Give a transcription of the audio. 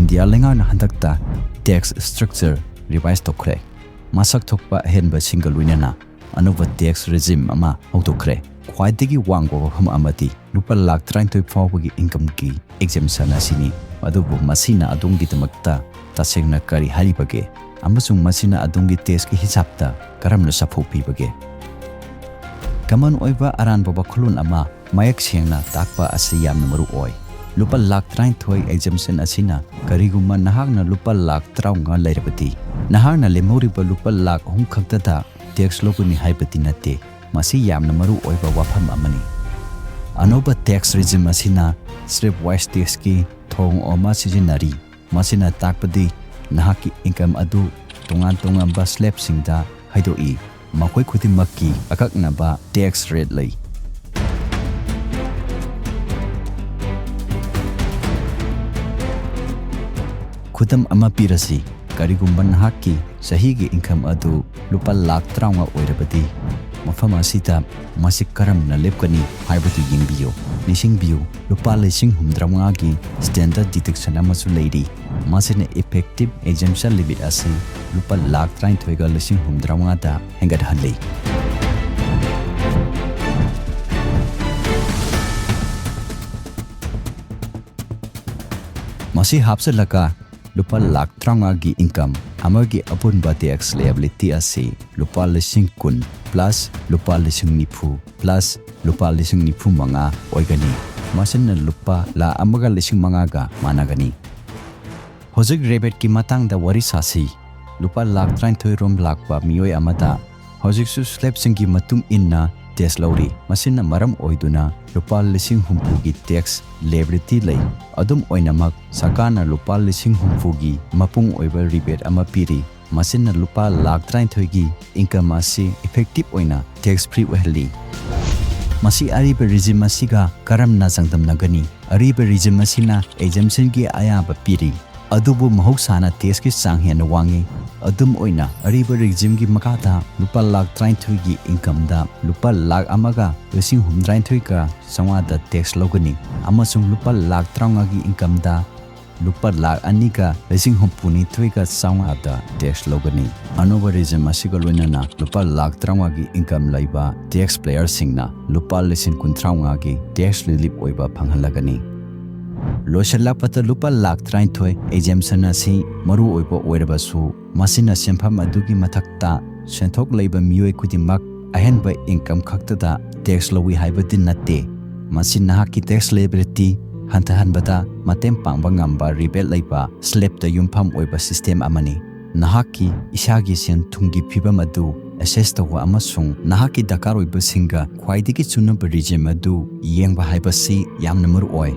India lenga handakta tax structure revise tokre masak thokpa henba single winana anuba tax regime ama autokre khwaidigi wangbo hum amati lupa lakh 33 fawbagi income ki exemption asini adubu masina adungi tamakta tasengna kari haribage amasung masina adungi tax ki hisapta karamna saphopi bage kaman oiba aran baba khulun ama mayak sengna takpa ase yamna maru oi lupa lakh 33 exemption asina kariguma nahakna lupa lakh 35 lairabati nahakna lemoriba lupa lakh 3 khakta tax loguni haibati nate masi yamna maru oiba wafam amani anoba tax regime asina strip wise tax ki thong oma sijinari masina takpadi nahaki income adu tongan ba slab singda haidoi makoi khudimaki akakna ba tax rate lai khudam ama pirasi karigumba nahaki sahigi income adu lupa lakh 30 oirabadi mafam asita masik karamna lepkani haibatu yingbiyo nisingbiyo lupa lesing humdramanga gi standard deduction amasu lady masina effective exemption limit asi lupa lakh 33 ga lesing humdramanga da hengat hanlei masi hapsalaka lupa lakh 30 gi income amagi apunba tax liability asi lupa lesing kun plus lupa lesing nipu plus lupa lesing nipu manga oigani masina lupa la amaga lesing manga ga managani hojik rebate ki matang da wari sasi lupa lakh 33 rom lakpa mioi amata hojik su slab singi matung inna tax lori masina maram oiduna lupa lesing humpu gi tax liability lay adum oinamak sakana lupa lesing humpu gi mapung oiba rebate ama piri masina lupa lakh 33 gi income asi effective oina tax free ohli masi ariba regime asiga karamna sangdam nagani ariba regime asina exemption gi ayaba piri adubu mahoksana tax ki sang hen wangi adum oina ariba regime gi makata lupa lakh 33 gi income da lupa lakh amaga lesing 33 ka sawada tax logani amasung lupa lakh 30 gi income da lupa lakh anika lesing humpuni 3 ka sawada tax logani anoba regime asiga loinana lupa lakh 30 gi income laiba tax player singna lupa lesing 30 gi tax relief oiba phanghalagani loishala pata lupa lakh 33 exemption asi maru oiba oirabasu masina sempham adugi mathakta senthok leiba mioi kudimak ahenba income khakta tax lowi haibati natte masina haki tax liability hantahanbata matem pangba ngamba rebate leiba slab ta yumpham oiba system amani nahaki isagi sen thungi phiba madu assess tawa amasung nahaki dakar oiba singa khwaidigi chunaba regime adu yengba haibasi yamna maru oi